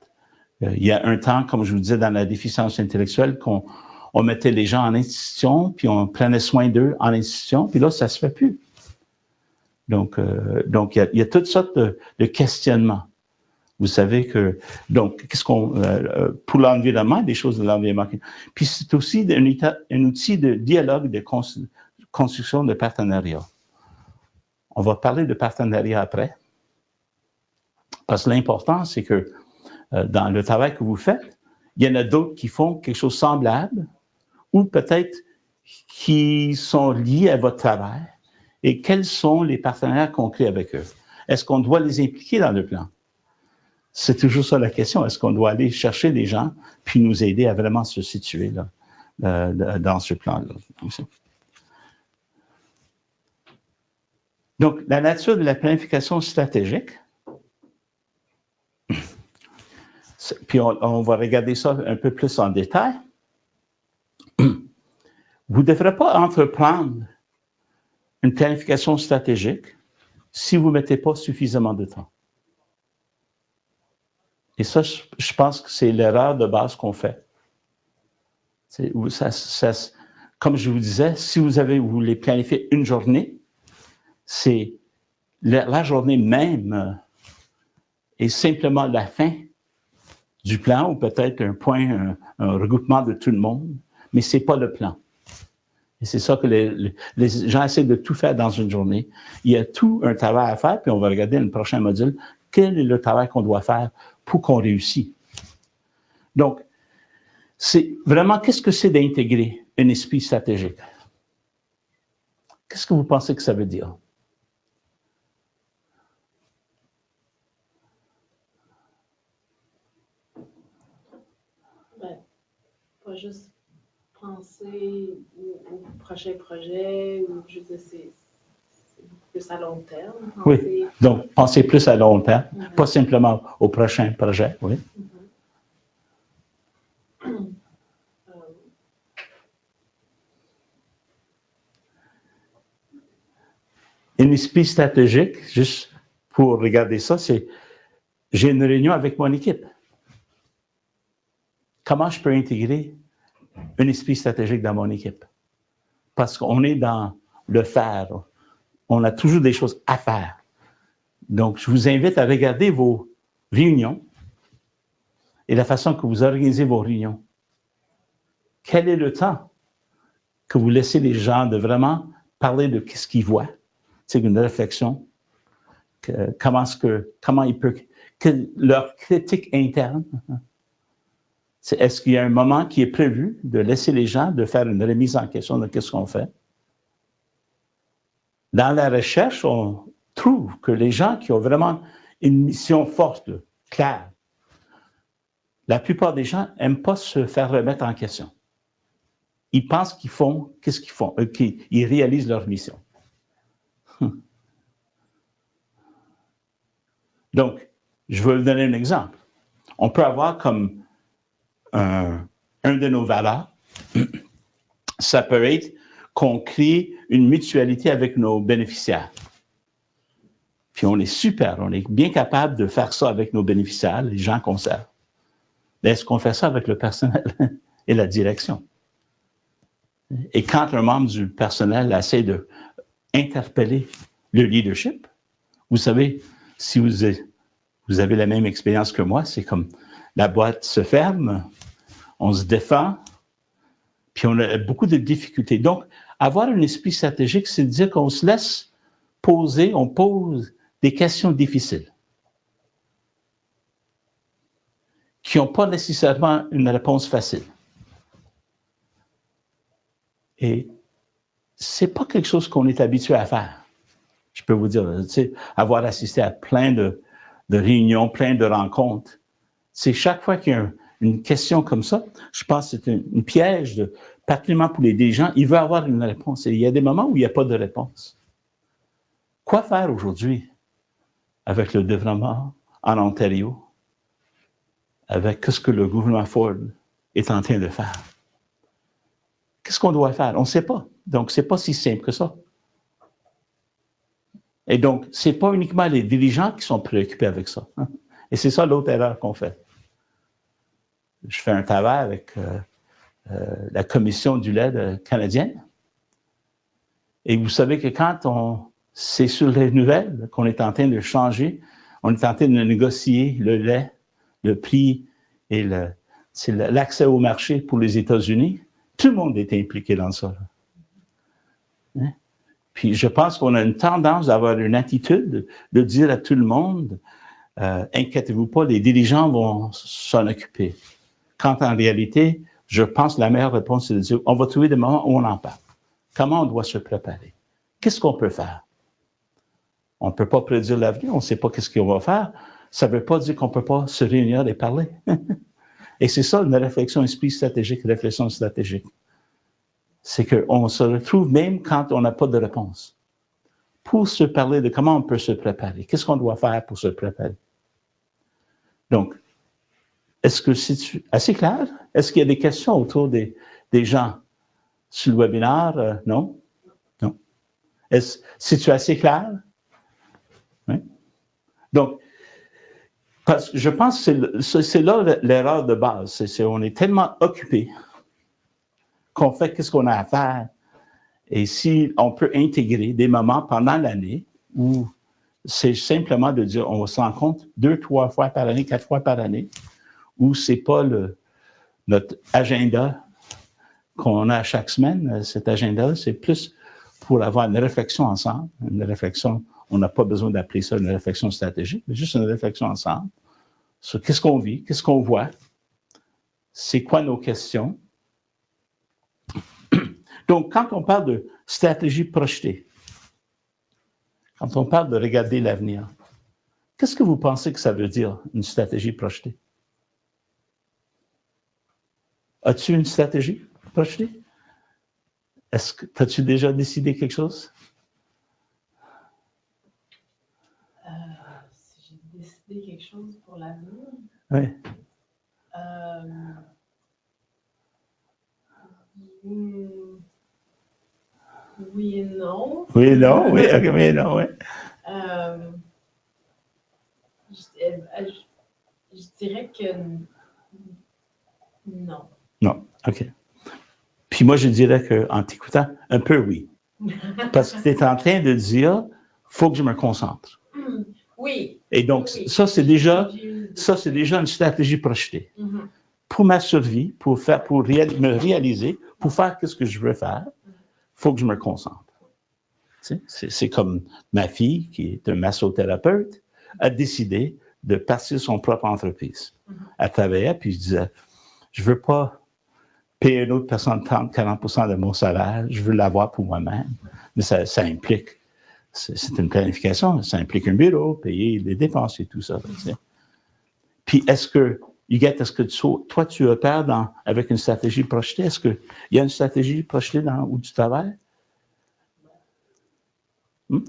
Speaker 1: Il y a un temps, comme je vous disais, dans la déficience intellectuelle, qu'on mettait les gens en institution, puis on prenait soin d'eux en institution, puis là, ça se fait plus. Donc il y a toutes sortes de questionnements. Vous savez que, donc, pour l'environnement, des choses de l'environnement. Puis c'est aussi un outil de dialogue, de construction de partenariat. On va parler de partenariat après. Parce que l'important, c'est que dans le travail que vous faites, il y en a d'autres qui font quelque chose de semblable ou peut-être qui sont liés à votre travail. Et quels sont les partenaires concrets avec eux? Est-ce qu'on doit les impliquer dans le plan? C'est toujours ça la question. Est-ce qu'on doit aller chercher des gens puis nous aider à vraiment se situer là, dans ce plan-là? Donc, la nature de la planification stratégique, puis on va regarder ça un peu plus en détail. Vous ne devrez pas entreprendre une planification stratégique si vous ne mettez pas suffisamment de temps. Et ça, je pense que c'est l'erreur de base qu'on fait. Comme je vous disais, si vous voulez planifier une journée, c'est la journée même est simplement la fin du plan ou peut-être un regroupement de tout le monde, mais ce n'est pas le plan. Et c'est ça que les gens essaient de tout faire dans une journée. Il y a tout un travail à faire, puis on va regarder dans le prochain module, quel est le travail qu'on doit faire pour qu'on réussisse. Donc, c'est vraiment, qu'est-ce que c'est d'intégrer un esprit stratégique? Qu'est-ce que vous pensez que ça veut dire?
Speaker 3: Ben, pas juste penser au prochain projet, ou je veux dire, c'est plus à long terme.
Speaker 1: Oui, donc penser plus à long terme, pas simplement au prochain projet, oui. Un esprit stratégique, juste pour regarder ça, c'est j'ai une réunion avec mon équipe. Comment je peux intégrer un esprit stratégique dans mon équipe? Parce qu'on est dans le faire. On a toujours des choses à faire. Donc, je vous invite à regarder vos réunions et la façon que vous organisez vos réunions. Quel est le temps que vous laissez les gens de vraiment parler de ce qu'ils voient? C'est une réflexion. Comment ils peuvent... leur critique interne. Est-ce qu'il y a un moment qui est prévu de laisser les gens de faire une remise en question de ce qu'on fait? Dans la recherche, on trouve que les gens qui ont vraiment une mission forte, claire, la plupart des gens n'aiment pas se faire remettre en question. Ils pensent qu'ils font, qu'est-ce qu'ils font? Qu'ils réalisent leur mission. Donc, je vais vous donner un exemple. On peut avoir comme un de nos valeurs, ça peut être qu'on crée une mutualité avec nos bénéficiaires. Puis on est super, on est bien capable de faire ça avec nos bénéficiaires, les gens qu'on sert. Mais est-ce qu'on fait ça avec le personnel et la direction? Et quand un membre du personnel essaie d'interpeller le leadership, vous savez, si vous avez la même expérience que moi, c'est comme la boîte se ferme, on se défend, puis on a beaucoup de difficultés. Donc, avoir un esprit stratégique, c'est dire qu'on se laisse poser, on pose des questions difficiles qui n'ont pas nécessairement une réponse facile. Et c'est pas quelque chose qu'on est habitué à faire. Je peux vous dire, tu sais, avoir assisté à plein de réunions, plein de rencontres, c'est chaque fois qu'il y a une question comme ça, je pense que c'est une piège, particulièrement pour les dirigeants, il veut avoir une réponse. Et il y a des moments où il n'y a pas de réponse. Quoi faire aujourd'hui avec le développement en Ontario, avec ce que le gouvernement Ford est en train de faire? Qu'est-ce qu'on doit faire? On ne sait pas. Donc, ce n'est pas si simple que ça. Et donc, ce n'est pas uniquement les dirigeants qui sont préoccupés avec ça. Hein? Et c'est ça l'autre erreur qu'on fait. Je fais un travail avec la commission du lait canadienne. Et vous savez que quand c'est sur les nouvelles qu'on est en train de changer, on est en train de négocier le lait, le prix et l'accès au marché pour les États-Unis, tout le monde est impliqué dans ça. Hein? Puis je pense qu'on a une tendance d'avoir une attitude de dire à tout le monde, inquiétez-vous pas, les dirigeants vont s'en occuper. Quand en réalité, je pense que la meilleure réponse, c'est de dire, on va trouver des moments où on en parle. Comment on doit se préparer? Qu'est-ce qu'on peut faire? On ne peut pas prédire l'avenir, on ne sait pas qu'est-ce qu'on va faire. Ça ne veut pas dire qu'on ne peut pas se réunir et parler. Et c'est ça, une réflexion esprit stratégique, réflexion stratégique. C'est qu'on se retrouve même quand on n'a pas de réponse. Pour se parler de comment on peut se préparer. Qu'est-ce qu'on doit faire pour se préparer? Donc, est-ce que c'est assez clair? Est-ce qu'il y a des questions autour des gens sur le webinaire? Non? Non. C'est-tu assez clair? Oui. Donc, parce que je pense que c'est là l'erreur de base. On est tellement occupé qu'on fait qu'est-ce qu'on a à faire. Et si on peut intégrer des moments pendant l'année où c'est simplement de dire, on se rencontre 2, 3 fois par année, 4 fois par année, où c'est pas notre agenda qu'on a chaque semaine, cet agenda, c'est plus pour avoir une réflexion ensemble, une réflexion, on n'a pas besoin d'appeler ça une réflexion stratégique, mais juste une réflexion ensemble sur qu'est-ce qu'on vit, qu'est-ce qu'on voit, c'est quoi nos questions. Donc, quand on parle de stratégie projetée, quand on parle de regarder l'avenir, qu'est-ce que vous pensez que ça veut dire, une stratégie projetée? As-tu une stratégie projetée? As-tu déjà décidé quelque chose?
Speaker 3: Si j'ai décidé quelque chose pour l'avenir,
Speaker 1: Oui.
Speaker 3: Oui et non.
Speaker 1: Oui et non, oui, oui et non, oui.
Speaker 3: Je dirais que non.
Speaker 1: Non, OK. Puis moi, je dirais qu'en t'écoutant, un peu oui. Parce que tu es en train de dire, faut que je me concentre.
Speaker 3: Oui.
Speaker 1: Et donc,
Speaker 3: oui.
Speaker 1: ça, c'est déjà une stratégie projetée.
Speaker 3: Mm-hmm.
Speaker 1: Pour ma survie, pour me réaliser, pour faire ce que je veux faire, faut que je me concentre. C'est comme ma fille, qui est un massothérapeute, a décidé de partir son propre entreprise. Elle travaillait, puis je disais, je veux pas payer une autre personne 30-40% de mon salaire, je veux l'avoir pour moi-même. Mais ça implique, c'est une planification, ça implique un bureau, payer les dépenses et tout ça. Puis est-ce que toi, tu opères avec une stratégie projetée? Est-ce qu'il y a une stratégie projetée dans où tu travailles?
Speaker 2: On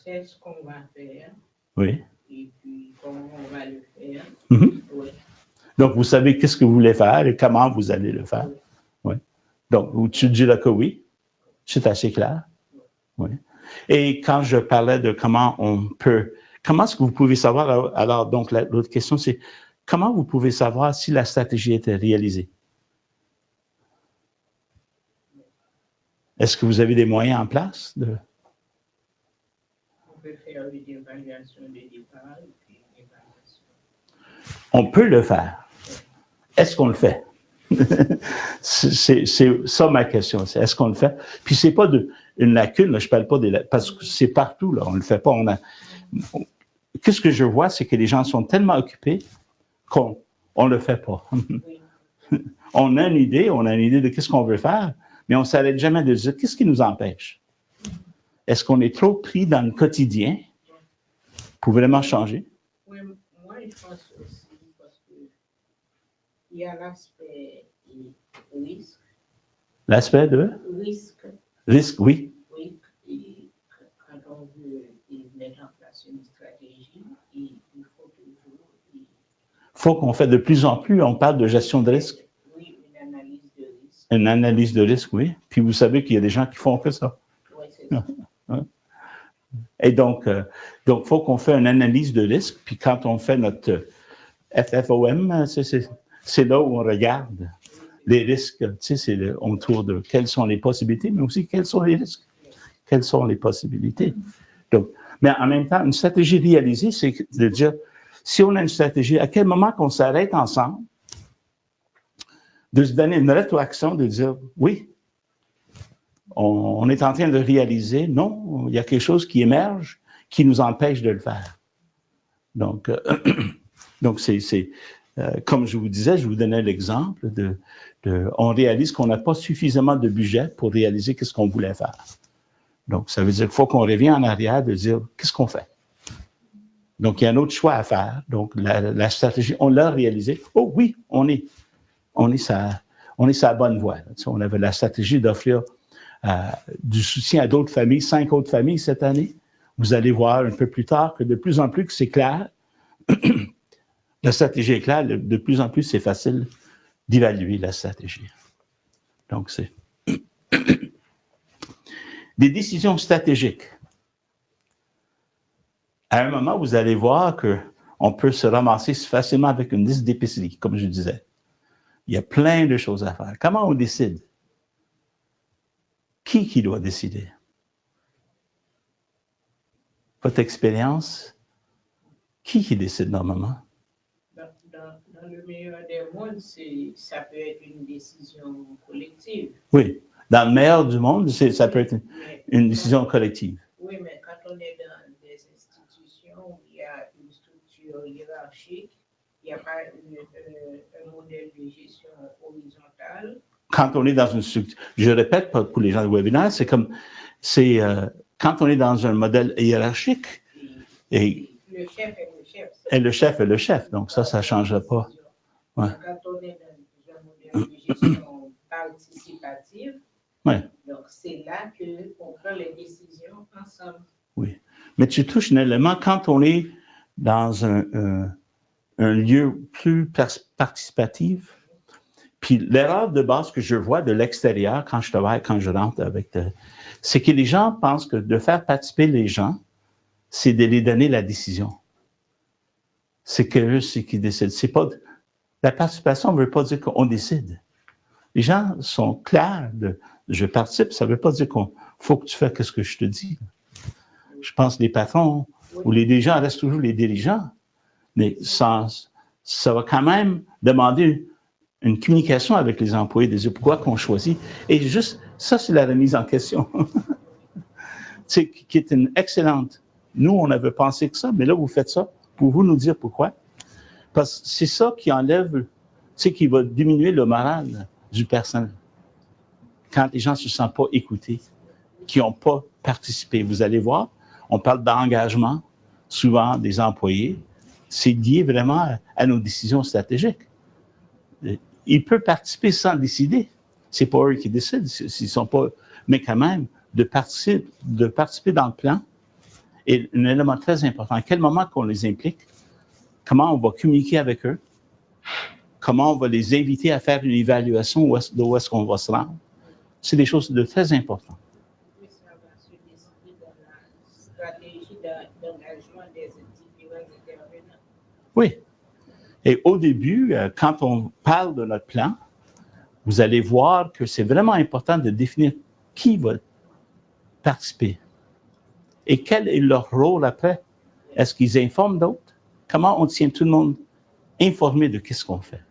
Speaker 2: sait ce qu'on va faire.
Speaker 1: Oui.
Speaker 2: Et puis, comment on va le faire.
Speaker 1: Mm-hmm.
Speaker 2: Oui.
Speaker 1: Donc, vous savez qu'est-ce que vous voulez faire et comment vous allez le faire. Oui. Donc, tu dis là que oui. C'est assez clair. Oui. Et quand je parlais de comment est-ce que vous pouvez savoir, alors donc, l'autre question, c'est comment vous pouvez savoir si la stratégie était réalisée? Est-ce que vous avez des moyens en place?
Speaker 2: On peut faire une évaluation de départ et puis une évaluation.
Speaker 1: On peut le faire. Est-ce qu'on le fait? c'est ça ma question. C'est est-ce qu'on le fait? Puis c'est pas une lacune, là, je parle pas parce que c'est partout, là, on le fait pas. Qu'est-ce que je vois, c'est que les gens sont tellement occupés qu'on le fait pas. On a une idée de qu'est-ce qu'on veut faire, mais on s'arrête jamais de dire qu'est-ce qui nous empêche. Est-ce qu'on est trop pris dans le quotidien pour vraiment changer?
Speaker 2: Oui, moi, je pense aussi parce que il y a l'aspect risque.
Speaker 1: L'aspect de?
Speaker 2: Risque.
Speaker 1: Risque, oui.
Speaker 2: Oui, et quand on veut mettre en place une stratégie, il faut toujours. Il
Speaker 1: faut qu'on fait de plus en plus, on parle de gestion de risque.
Speaker 2: Oui, une analyse de risque.
Speaker 1: Une analyse de risque, oui. Puis vous savez qu'il y a des gens qui font que ça.
Speaker 2: Oui, c'est ça.
Speaker 1: Et donc, faut qu'on fait une analyse de risque. Puis quand on fait notre FFOM, c'est là où on regarde les risques. Tu sais, c'est autour de quelles sont les possibilités, mais aussi quels sont les risques, quelles sont les possibilités. Donc, mais en même temps, une stratégie réalisée, c'est de dire, si on a une stratégie, à quel moment qu'on s'arrête ensemble, de se donner une rétroaction, de dire, oui, on est en train de réaliser, non, il y a quelque chose qui émerge qui nous empêche de le faire. Donc, c'est comme je vous disais, je vous donnais l'exemple on réalise qu'on n'a pas suffisamment de budget pour réaliser qu'est-ce qu'on voulait faire. Donc, ça veut dire qu'il faut qu'on revienne en arrière de dire qu'est-ce qu'on fait. Donc, il y a un autre choix à faire. Donc, la stratégie, on l'a réalisée. Oh oui, on est sur la bonne voie. On avait la stratégie d'offrir du soutien à d'autres familles, 5 autres familles cette année. Vous allez voir un peu plus tard que de plus en plus que c'est clair. La stratégie est claire, de plus en plus c'est facile d'évaluer la stratégie. Donc, c'est des décisions stratégiques. À un moment, vous allez voir qu'on peut se ramasser facilement avec une liste d'épicerie, comme je disais. Il y a plein de choses à faire. Comment on décide? Qui doit décider? Votre expérience? Qui décide normalement?
Speaker 2: Dans le meilleur des mondes, ça peut être une décision collective.
Speaker 1: Oui. Dans le meilleur du monde, ça peut être une décision collective.
Speaker 2: Oui, mais quand on est dans des institutions où il y a une structure hiérarchique, il n'y a pas un modèle de gestion horizontale.
Speaker 1: Quand on est dans une structure, je répète pour les gens du webinaire, quand on est dans un modèle hiérarchique, et
Speaker 2: le chef est le chef.
Speaker 1: Et le chef est le chef, donc ça ne changera pas.
Speaker 2: Ouais. Quand on est dans un modèle de gestion participative,
Speaker 1: ouais.
Speaker 2: Donc c'est là qu'on prend les décisions ensemble.
Speaker 1: Oui, mais tu touches un élément quand on est dans un lieu plus participatif. Puis l'erreur de base que je vois de l'extérieur quand je rentre c'est que les gens pensent que de faire participer les gens, c'est de les donner la décision. C'est qu'eux, c'est qui décident. La participation ne veut pas dire qu'on décide. Les gens sont clairs je participe, ça ne veut pas dire qu'il faut que tu fasses ce que je te dis. Je pense que les patrons ou les dirigeants restent toujours les dirigeants, mais ça va quand même demander une communication avec les employés, de dire pourquoi qu'on choisit. Et juste, ça, c'est la remise en question. Qui est une excellente. Nous, on avait pensé que ça, mais là, vous faites ça. Pouvez-vous nous dire pourquoi? Parce que c'est ça qui enlève, qui va diminuer le moral du personnel. Quand les gens ne se sentent pas écoutés, qui n'ont pas participé. Vous allez voir, on parle d'engagement, souvent des employés. C'est lié vraiment à nos décisions stratégiques. Ils peuvent participer sans décider. C'est pas eux qui décident, s'ils sont pas. Mais quand même, de participer dans le plan est un élément très important. À quel moment qu'on les implique? Comment on va communiquer avec eux? Comment on va les inviter à faire une évaluation d'où est-ce qu'on va se rendre? C'est des choses de très importantes.
Speaker 2: Oui, ça va se décider dans la stratégie d'engagement des différents intervenants.
Speaker 1: Oui. Et au début, quand on parle de notre plan, vous allez voir que c'est vraiment important de définir qui va participer et quel est leur rôle après. Est-ce qu'ils informent d'autres? Comment on tient tout le monde informé de qu'est-ce qu'on fait?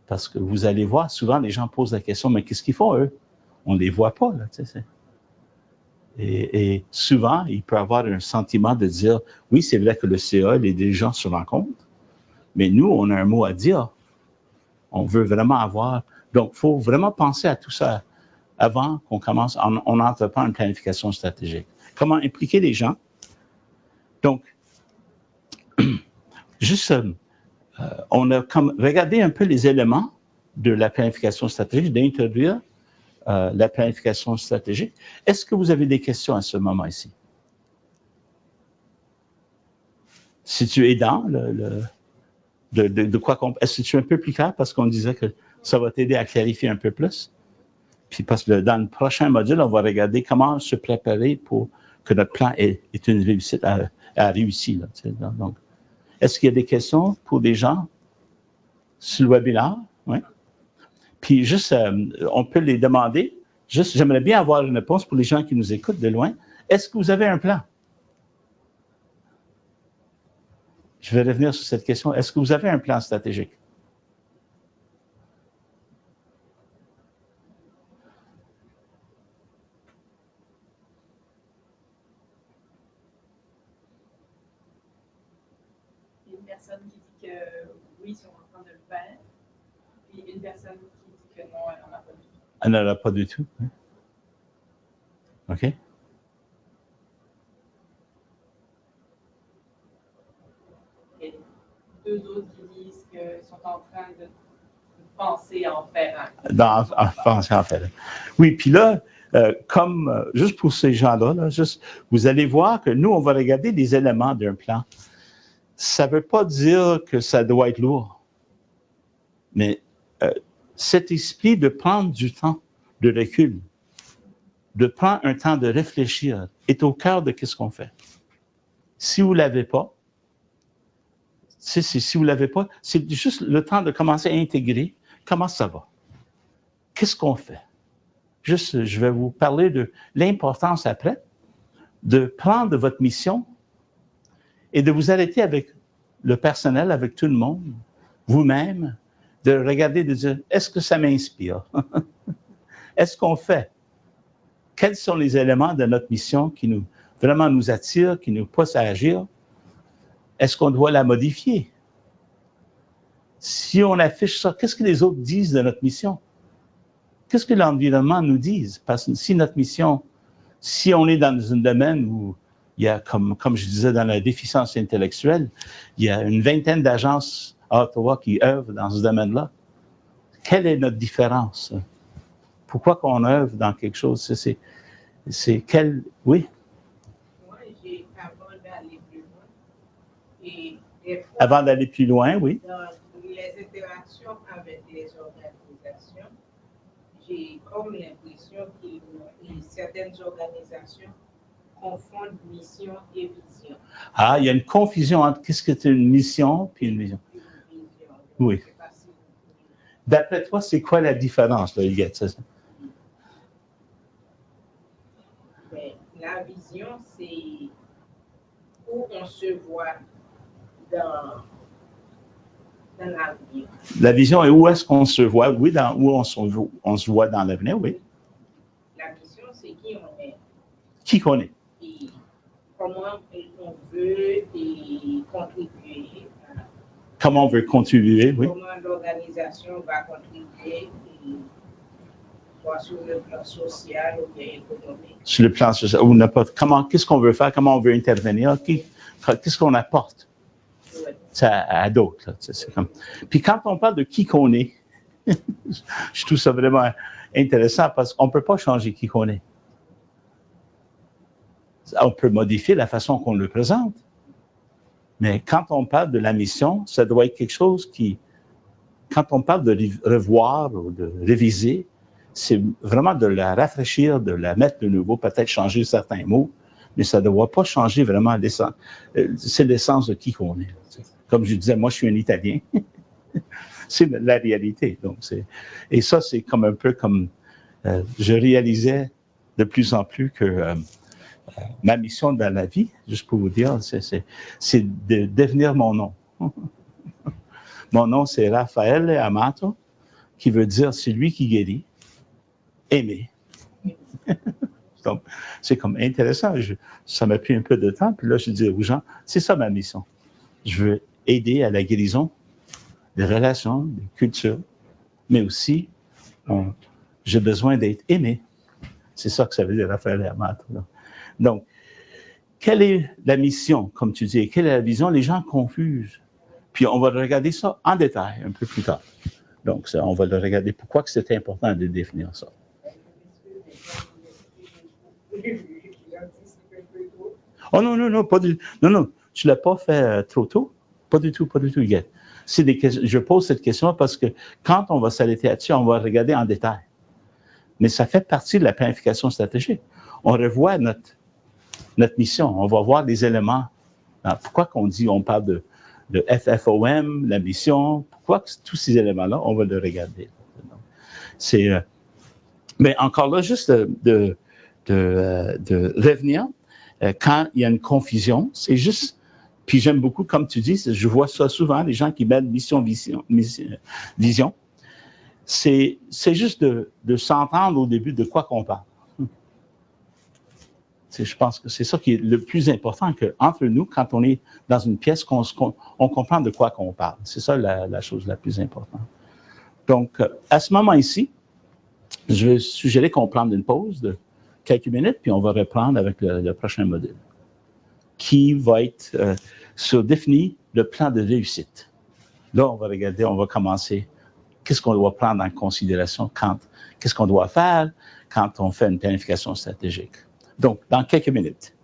Speaker 1: Parce que vous allez voir, souvent les gens posent la question, mais qu'est-ce qu'ils font eux? On ne les voit pas, là, tu sais. Et souvent, il peut y avoir un sentiment de dire, oui, c'est vrai que le CA, les dirigeants se rencontrent, mais nous, on a un mot à dire. On veut vraiment avoir. Donc, il faut vraiment penser à tout ça avant qu'on commence. On entreprend une planification stratégique. Comment impliquer les gens? Donc, juste, on a regardé un peu les éléments de la planification stratégique, d'introduire la planification stratégique. Est-ce que vous avez des questions à ce moment ici? Si tu es dans de quoi qu'on... Est-ce que tu es un peu plus clair parce qu'on disait que ça va t'aider à clarifier un peu plus? Puis parce que dans le prochain module, on va regarder comment se préparer pour que notre plan ait une réussite, à réussir. Là, tu sais, donc, est-ce qu'il y a des questions pour des gens sur le webinaire? Oui. Puis juste, on peut les demander. Juste, j'aimerais bien avoir une réponse pour les gens qui nous écoutent de loin. Est-ce que vous avez un plan? Je vais revenir sur cette question. Est-ce que vous avez un plan stratégique?
Speaker 3: Une personne qui dit que oui, ils sont en train de le faire, puis une personne qui dit que non, elle n'en a pas du tout.
Speaker 1: Elle n'en a pas du tout. Hein? OK.
Speaker 3: Et deux autres qui disent qu'ils sont en train de penser à en faire un.
Speaker 1: Penser à en faire un. Oui, puis là, juste pour ces gens-là, vous allez voir que nous, on va regarder les éléments d'un plan. Ça ne veut pas dire que ça doit être lourd, mais cet esprit de prendre du temps de recul, de prendre un temps de réfléchir, est au cœur de ce qu'on fait. Si vous ne l'avez pas, si vous l'avez pas, c'est juste le temps de commencer à intégrer comment ça va. Qu'est-ce qu'on fait? Juste, je vais vous parler de l'importance après de prendre votre mission et de vous arrêter avec le personnel, avec tout le monde, vous-même, de regarder, de dire, est-ce que ça m'inspire? Est-ce qu'on fait? Quels sont les éléments de notre mission qui vraiment nous attirent, qui nous poussent à agir? Est-ce qu'on doit la modifier? Si on affiche ça, qu'est-ce que les autres disent de notre mission? Qu'est-ce que l'environnement nous dit? Parce que si notre mission, si on est dans un domaine où il y a, comme je disais, dans la déficience intellectuelle, il y a une vingtaine d'agences à Ottawa qui œuvrent dans ce domaine-là. Quelle est notre différence? Pourquoi qu'on œuvre dans quelque chose? C'est quel... Oui?
Speaker 2: Moi, avant d'aller plus loin, et des fois,
Speaker 1: Avant d'aller plus loin, oui.
Speaker 2: dans les interactions avec les organisations, j'ai comme l'impression que certaines organisations confondent mission et vision.
Speaker 1: Ah, il y a une confusion entre qu'est-ce que c'est une mission puis une vision. Oui. D'après toi, c'est quoi la différence, là, Huguette?
Speaker 2: La vision, c'est où on se voit dans l'avenir.
Speaker 1: La vision est où est-ce qu'on se voit? Oui, où on se voit dans l'avenir, oui.
Speaker 2: La mission, c'est qui on est.
Speaker 1: Qui qu'on est.
Speaker 2: Et comment on veut contribuer.
Speaker 1: Comment on veut contribuer, oui.
Speaker 2: Comment l'organisation va contribuer, soit sur le plan social ou bien économique.
Speaker 1: Sur le plan social, ou n'importe comment, qu'est-ce qu'on veut faire, comment on veut intervenir, qu'est-ce qu'on apporte à d'autres. Là, c'est comme... Puis quand on parle de qui qu'on est, je trouve ça vraiment intéressant parce qu'on ne peut pas changer qui qu'on est. On peut modifier la façon qu'on le présente. Mais quand on parle de la mission, ça doit être quelque chose qui, quand on parle de revoir ou de réviser, c'est vraiment de la rafraîchir, de la mettre de nouveau, peut-être changer certains mots, mais ça ne doit pas changer vraiment l'essence. C'est l'essence de qui qu'on est. Comme je disais, moi, je suis un Italien. C'est la réalité. Donc, et ça, c'est comme un peu comme je réalisais de plus en plus que ma mission dans la vie, juste pour vous dire, c'est de devenir mon nom. Mon nom, c'est Raphaël Amato, qui veut dire c'est lui qui guérit, aimer. Donc, c'est comme intéressant. Ça m'a pris un peu de temps, puis là, je dis aux gens, c'est ça ma mission. Je veux aider à la guérison des relations, des cultures, mais aussi, j'ai besoin d'être aimé. C'est ça que ça veut dire Raphaël Amato. Donc, quelle est la mission, comme tu dis, quelle est la vision? Les gens confusent. Puis on va regarder ça en détail un peu plus tard. Donc, ça, on va le regarder. Pourquoi que c'est important de définir ça? Oh non, pas du tout. Non, tu ne l'as pas fait trop tôt. Pas du tout, Huguette. Je pose cette question parce que quand on va s'arrêter là-dessus, on va regarder en détail. Mais ça fait partie de la planification stratégique. On revoit notre mission. On va voir les éléments. Alors, pourquoi on parle de FFOM, la mission, pourquoi tous ces éléments-là, on va le regarder. Mais encore là, juste de revenir, quand il y a une confusion, c'est juste, puis j'aime beaucoup, comme tu dis, je vois ça souvent, les gens qui mettent vision. C'est juste de s'entendre au début de quoi qu'on parle. Je pense que c'est ça qui est le plus important, qu'entre nous, quand on est dans une pièce, on comprend de quoi qu'on parle. C'est ça la chose la plus importante. Donc, à ce moment ici, je vais suggérer qu'on prenne une pause de quelques minutes, puis on va reprendre avec le prochain module, qui va être sur définir le plan de réussite. Là, on va regarder, on va commencer, qu'est-ce qu'on doit prendre en considération qu'est-ce qu'on doit faire quand on fait une planification stratégique. Donc, dans quelques minutes.